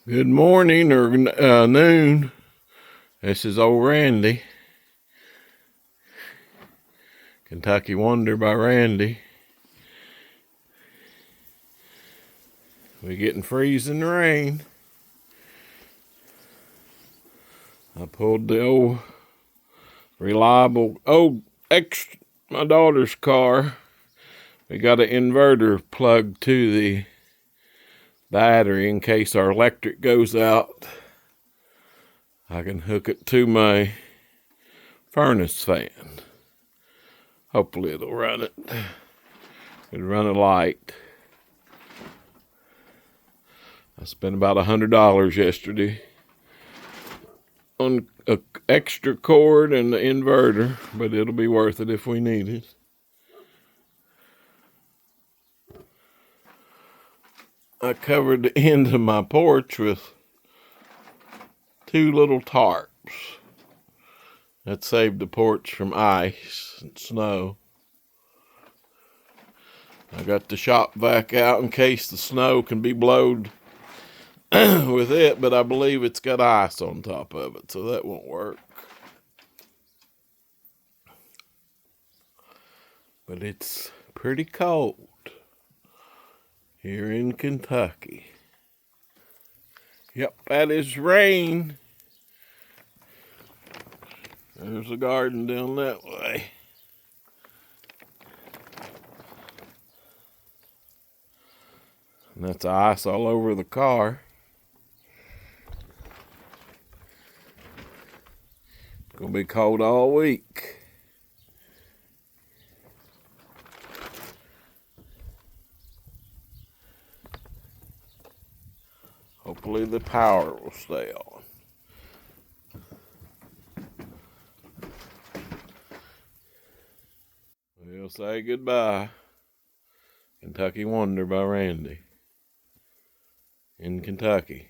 Good morning or noon. This is old Randy. Kentucky Wonder by Randy. We're getting freezing rain. I pulled the old reliable extra my daughter's car. We got an inverter plugged to the battery in case our electric goes out. I can hook it to my furnace fan. Hopefully it'll run it. It'll run a light. I spent about $100 yesterday on an extra cord and the inverter, but it'll be worth it if we need it. I covered the end of my porch with 2 little tarps. That saved the porch from ice and snow. I got the shop vac out in case the snow can be blowed with it, but I believe it's got ice on top of it, so that won't work. But it's pretty cold here in Kentucky. Yep, that is rain. There's a garden down that way. And that's ice all over the car. It's gonna be cold all week. Hopefully the power will stay on. We'll say goodbye. Kentucky Wonder by Randy. In Kentucky.